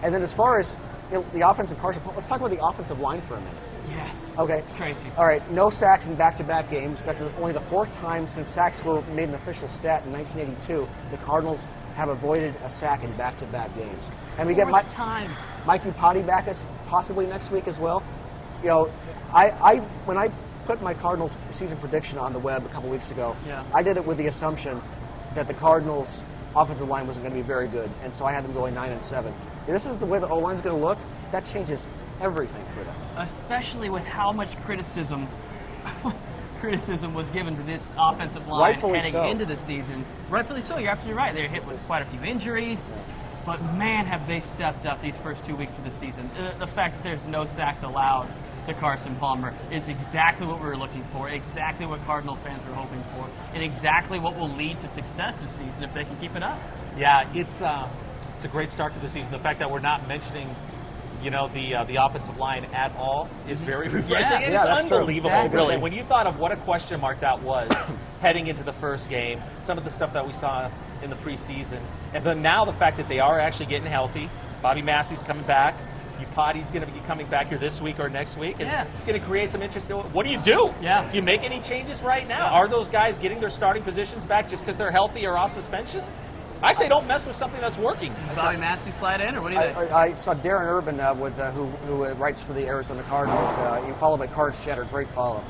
And then as far as the offensive partial, let's talk about the offensive line for a minute. Yes. Okay. It's crazy. All right, no sacks in back-to-back games. That's only the 4th time since sacks were made an official stat in 1982. The Cardinals have avoided a sack in back-to-back games. And we get Mike Upati back possibly next week as well. You know, when I put my Cardinals season prediction on the web a couple weeks ago, I did it with the assumption that the Cardinals offensive line wasn't going to be very good, and so I had them going 9-7. If this is the way the O-line's going to look, that changes everything for them. Especially with how much criticism was given to this offensive line heading into the season. Rightfully so. You're absolutely right. They're hit with quite a few injuries. But, man, have they stepped up these first 2 weeks of the season. The fact that there's no sacks allowed to Carson Palmer is exactly what we were looking for, exactly what Cardinal fans were hoping for, and exactly what will lead to success this season if they can keep it up. Yeah, it's a great start to the season. The fact that we're not mentioning, the offensive line at all is very refreshing. Yeah, it's unbelievable, exactly. really. When you thought of what a question mark that was heading into the first game, some of the stuff that we saw in the preseason, and then now the fact that they are actually getting healthy. Bobby Massey's coming back. Upati's going to be coming back here this week or next week, and it's going to create some interest. What do you do? Yeah. Do you make any changes right now? Are those guys getting their starting positions back just because they're healthy or off suspension? I say don't mess with something that's working. Does Bobby Massey slide in, or what do you think? I saw Darren Urban who writes for the Arizona Cardinals. You follow by Cards Chatter, great follow.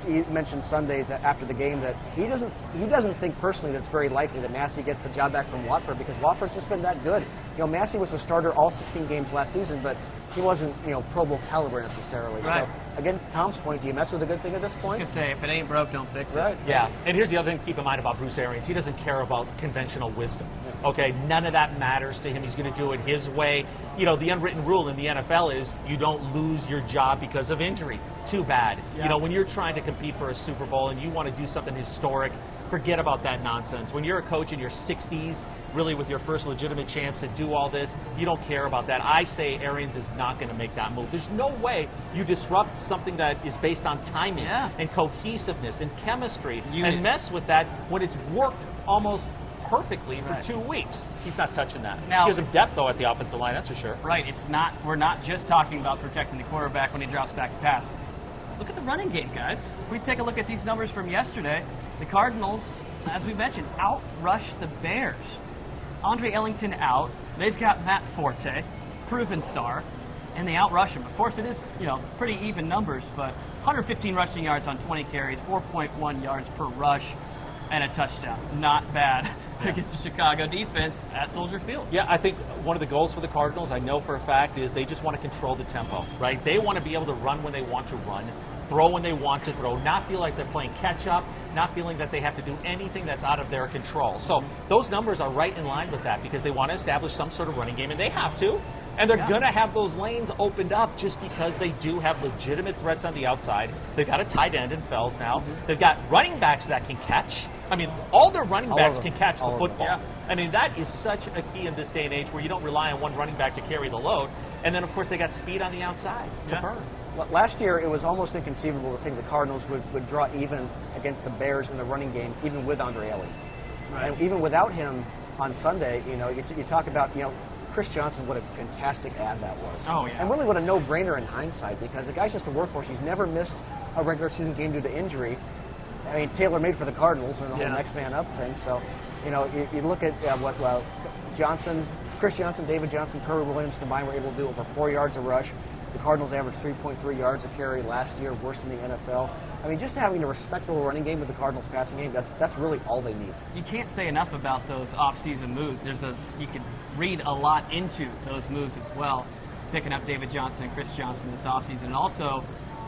He mentioned Sunday that after the game that he doesn't think personally that it's very likely that Massey gets the job back from Watford because Watford's just been that good. Massey was a starter all 16 games last season, but he wasn't Pro Bowl caliber necessarily. Right. So again, Tom's point, do you mess with a good thing at this point? I was going to say, if it ain't broke, don't fix it. Yeah, and here's the other thing to keep in mind about Bruce Arians. He doesn't care about conventional wisdom. Okay, none of that matters to him. He's going to do it his way. The unwritten rule in the NFL is you don't lose your job because of injury. Too bad. Yeah. When you're trying to compete for a Super Bowl and you want to do something historic, forget about that nonsense. When you're a coach in your 60s, really with your first legitimate chance to do all this, you don't care about that. I say Arians is not going to make that move. There's no way you disrupt something that is based on timing and cohesiveness and chemistry and mess with that when it's worked almost perfectly for 2 weeks. He's not touching that. Now, he gives him depth, though, at the offensive line, that's for sure. Right. We're not just talking about protecting the quarterback when he drops back to pass. Look at the running game, guys. If we take a look at these numbers from yesterday, the Cardinals, as we mentioned, outrushed the Bears. Andre Ellington out. They've got Matt Forte, proven star, and they outrush him. Of course, it is, pretty even numbers, but 115 rushing yards on 20 carries, 4.1 yards per rush, and a touchdown. Not bad against the Chicago defense at Soldier Field. Yeah, I think one of the goals for the Cardinals, I know for a fact, is they just want to control the tempo, right? They want to be able to run when they want to run, throw when they want to throw, not feel like they're playing catch-up, not feeling that they have to do anything that's out of their control. So those numbers are right in line with that because they want to establish some sort of running game, and they have to. And they're going to have those lanes opened up just because they do have legitimate threats on the outside. They've got a tight end in Fells now. They've got running backs that can catch. I mean, all their running backs can catch the football. Yeah. I mean, that is such a key in this day and age where you don't rely on one running back to carry the load. And then, of course, they got speed on the outside to burn. Last year, it was almost inconceivable to think the Cardinals would draw even against the Bears in the running game, even with Andre Ellington. Right. And even without him on Sunday, you talk about, Chris Johnson, what a fantastic ad that was. Oh, yeah. And really what a no-brainer in hindsight because the guy's just a workhorse. He's never missed a regular season game due to injury. I mean, Taylor made for the Cardinals and the whole next man up thing. So, you look at what Johnson, Chris Johnson, David Johnson, Curry Williams combined were able to do over 4 yards a rush. The Cardinals averaged 3.3 yards a carry last year, worst in the NFL. I mean, just having a respectable running game with the Cardinals passing game, that's really all they need. You can't say enough about those off-season moves. You could read a lot into those moves as well, picking up David Johnson and Chris Johnson this offseason. And also,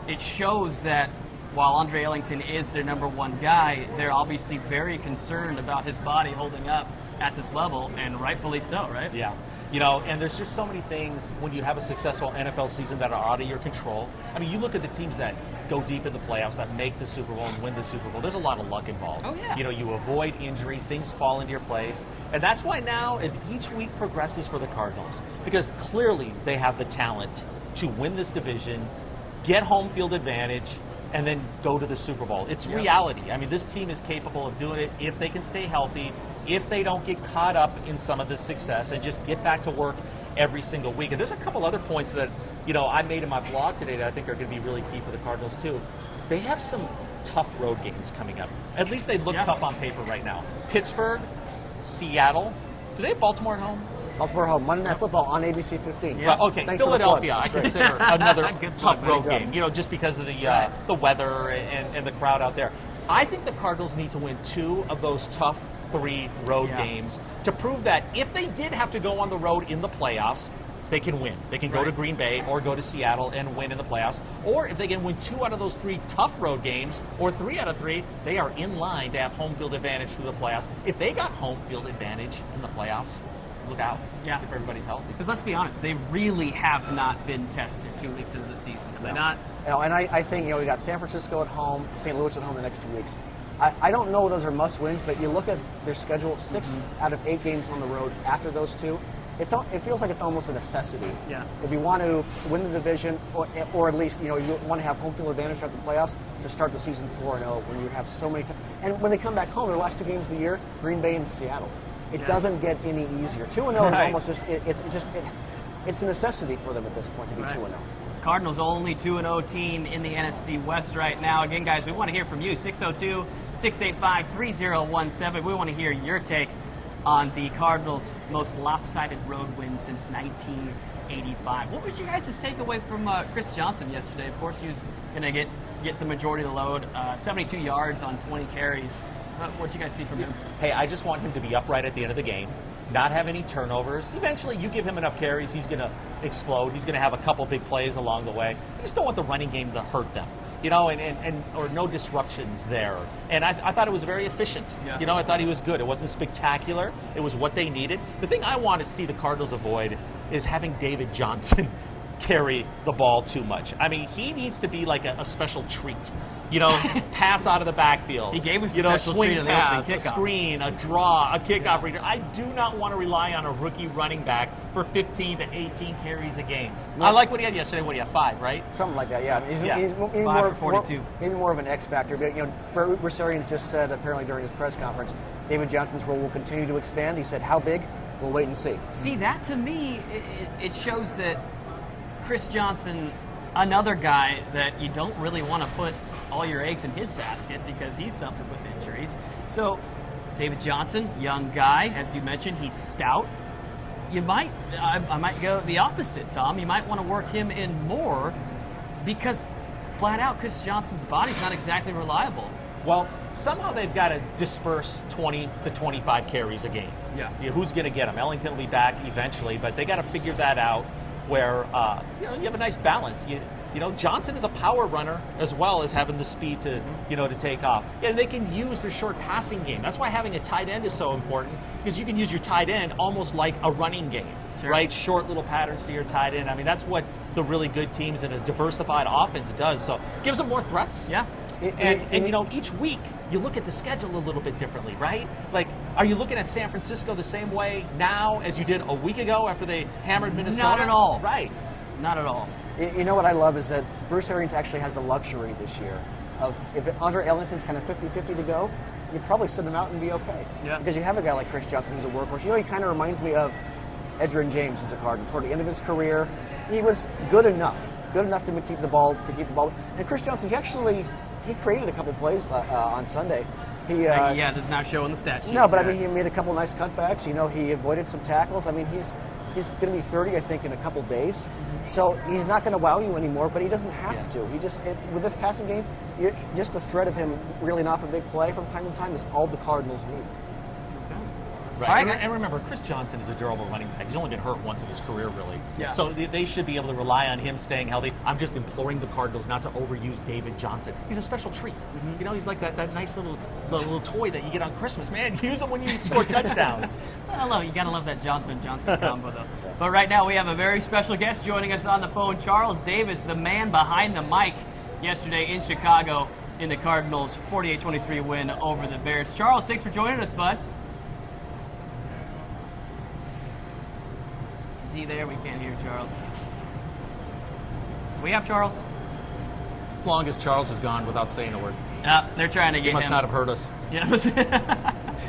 it shows that while Andre Ellington is their number one guy, they're obviously very concerned about his body holding up at this level, and rightfully so, right? Yeah. And there's just so many things when you have a successful NFL season that are out of your control. I mean, you look at the teams that go deep in the playoffs, that make the Super Bowl and win the Super Bowl. There's a lot of luck involved. Oh, yeah. You avoid injury, things fall into your place. And that's why now, as each week progresses for the Cardinals, because clearly they have the talent to win this division, get home field advantage, and then go to the Super Bowl. It's reality. I mean, this team is capable of doing it if they can stay healthy, if they don't get caught up in some of this success and just get back to work every single week. And there's a couple other points that, I made in my blog today that I think are going to be really key for the Cardinals too. They have some tough road games coming up. At least they look tough on paper right now. Pittsburgh, Seattle. Do they have Baltimore at home? Baltimore home, Monday Night Football on ABC 15. Yeah. Okay, Thanks Philadelphia, I consider another tough road game, game, just because of the weather and the crowd out there. I think the Cardinals need to win 2 of those tough 3 road games to prove that if they did have to go on the road in the playoffs, they can win. They can go to Green Bay or go to Seattle and win in the playoffs. Or if they can win 2 out of those 3 tough road games, or 3 out of 3, they are in line to have home field advantage through the playoffs. If they got home field advantage in the playoffs, look out. Yeah. If everybody's healthy. Because let's be honest, they really have not been tested 2 weeks into the season. Have they not? And I think, we got San Francisco at home, St. Louis at home the next 2 weeks. I don't know those are must-wins, but you look at their schedule, 6 out of 8 games on the road after those 2. It feels like it's almost a necessity. Yeah. If you want to win the division, or at least you want to have home field advantage throughout the playoffs, to start the season 4-0 when you have so many. And when they come back home, their last 2 games of the year, Green Bay and Seattle. It doesn't get any easier. 2-0 is almost just it's a necessity for them at this point to be 2-0. Cardinals only 2-0 team in the NFC West right now. Again, guys, we want to hear from you. 602-685-3017. We want to hear your take on the Cardinals' most lopsided road win since 1985. What was your guys' takeaway from Chris Johnson yesterday? Of course, he was going to get the majority of the load. 72 yards on 20 carries. What did you guys see from him? Hey, I just want him to be upright at the end of the game, not have any turnovers. Eventually, you give him enough carries, he's going to explode. He's going to have a couple big plays along the way. I just don't want the running game to hurt them. Or no disruptions there. And I thought it was very efficient. Yeah. I thought he was good. It wasn't spectacular. It was what they needed. The thing I want to see the Cardinals avoid is having David Johnson carry the ball too much. I mean, he needs to be like a special treat. Pass out of the backfield. He gave us a special treat swing on the pass, opening a kickoff. Screen, a draw, a kickoff return. I do not want to rely on a rookie running back for 15 to 18 carries a game. No. I like what he had yesterday. What, he had 5, right? Something like that, yeah. He's 5 for 42. Maybe more of an X factor. But, Bruce Arians just said, apparently during his press conference, David Johnson's role will continue to expand. He said, how big? We'll wait and see. See, that to me, it shows that Chris Johnson, another guy that you don't really want to put all your eggs in his basket because he's suffered with injuries. So, David Johnson, young guy, as you mentioned, he's stout. I might go the opposite, Tom. You might want to work him in more because, flat out, Chris Johnson's body's not exactly reliable. Well, somehow they've got to disperse 20 to 25 carries a game. Yeah. Who's going to get them? Ellington will be back eventually, but they got to figure that out where you have a nice balance. Johnson is a power runner as well as having the speed to to take off. Yeah, they can use their short passing game. That's why having a tight end is so important, because you can use your tight end almost like a running game, right? Short little patterns to your tight end. I mean, that's what the really good teams in a diversified offense does. So it gives them more threats. Yeah. And each week you look at the schedule a little bit differently, right? Like, are you looking at San Francisco the same way now as you did a week ago after they hammered Minnesota? Not at all. Right. Not at all. You know what I love is that Bruce Arians actually has the luxury this year of, if Andre Ellington's kind of 50-50 to go, you'd probably sit him out and be okay. Yeah. Because you have a guy like Chris Johnson who's a workhorse. He kind of reminds me of Edgerrin James as a Cardinal. Toward the end of his career, he was good enough to keep the ball. And Chris Johnson, he created a couple plays on Sunday. He does not show in the stat sheet. No, but I mean, he made a couple nice cutbacks. He avoided some tackles. I mean, he's going to be 30, I think, in a couple days. Mm-hmm. So he's not going to wow you anymore, but he doesn't have to. With this passing game, just the threat of him reeling off a big play from time to time is all the Cardinals need. Right. And remember, Chris Johnson is a durable running back. He's only been hurt once in his career, really. Yeah. So they should be able to rely on him staying healthy. I'm just imploring the Cardinals not to overuse David Johnson. He's a special treat. Mm-hmm. He's like that nice little toy that you get on Christmas. Man, use him when you score touchdowns. I love it. You got to love that Johnson and Johnson combo, though. But right now we have a very special guest joining us on the phone, Charles Davis, the man behind the mic yesterday in Chicago in the Cardinals' 48-23 win over the Bears. Charles, thanks for joining us, bud. Is he there? We can't hear Charles. We have Charles? As long as Charles is gone without saying a word. They're trying to get him. He must not have heard us. Yeah.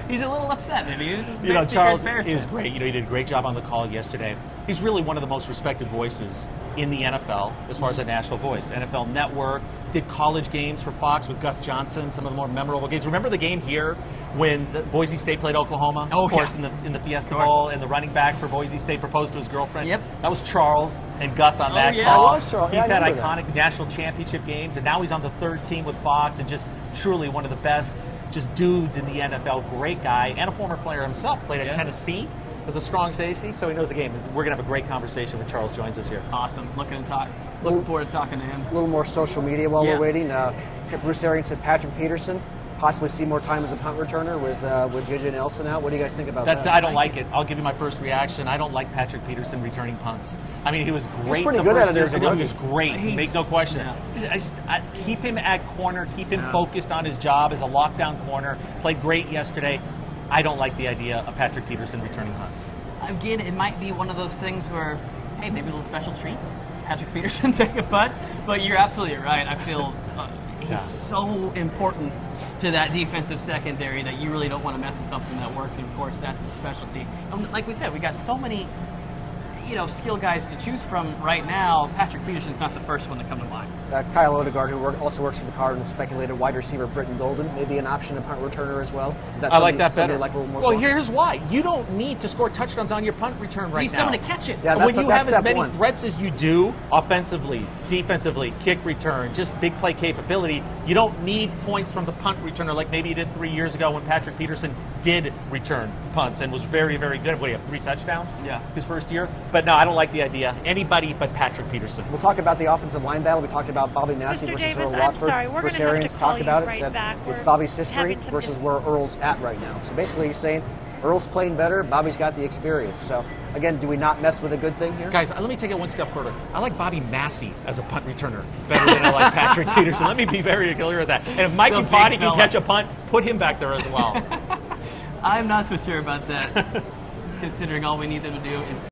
He's a little upset. Maybe. Charles is great. He did a great job on the call yesterday. he's really one of the most respected voices in the NFL as far as a national voice. NFL Network, did college games for Fox with Gus Johnson, some of the more memorable games. Remember the game here when Boise State played Oklahoma? Oh, of course, in the Fiesta Bowl, and the running back for Boise State proposed to his girlfriend. Yep. That was Charles and Gus on that yeah. call. That was Charles. He's Yeah, had I remember iconic national championship games, and now he's on the third team with Fox, and just truly one of the best just dudes in the NFL. Great guy, and a former player himself. Played at Tennessee as a strong safety, so he knows the game. We're going to have a great conversation when Charles joins us here. Awesome. Looking forward to talking to him. A little more social media while we're waiting. Bruce Arians said Patrick Peterson possibly see more time as a punt returner with J.J. Nelson out. What do you guys think about that? I don't like it. I'll give you my first reaction. I don't like Patrick Peterson returning punts. I mean, he was great. He's pretty the good first at it year. as a I know rookie. he was great. Make no question. I keep him at corner. Keep him focused on his job as a lockdown corner. Played great yesterday. I don't like the idea of Patrick Peterson returning punts. Again, it might be one of those things where, hey, maybe a little special treat. Patrick Peterson take a punt. But you're absolutely right. I feel he's so important to that defensive secondary that you really don't want to mess with something that works. And of course, that's his specialty. And like we said, we got so many, skill guys to choose from right now. Patrick Peterson's not the first one to come to mind. Kyle Odegaard, who also works for the Cardinals, speculated wide receiver Britton Golden, maybe an option to punt returner as well. I like that better. Like a little more here's why. You don't need to score touchdowns on your punt return right you need now. someone to catch it. Yeah, And when you have as step many one. threats as you do, offensively, defensively, kick return, just big play capability, you don't need points from the punt returner like maybe you did 3 years ago when Patrick Peterson did return punts and was very, very good. What do you have, 3 touchdowns? Yeah. His first year? But no, I don't like the idea. Anybody but Patrick Peterson. We'll talk about the offensive line battle. We talked about Bobby Massey Mr. versus Davis, Earl I'm Watford. sorry, we're Bruce gonna have Arians to call talked you about it, right said back. it's We're Bobby's history having some versus where Earl's at right now. So basically he's saying Earl's playing better, Bobby's got the experience. So again, do we not mess with a good thing here? Guys, let me take it one step further. I like Bobby Massey as a punt returner better than I like Patrick Peterson. Let me be very clear with that. And if Mikey Potty can catch a punt, put him back there as well. I'm not so sure about that, considering all we need them to do is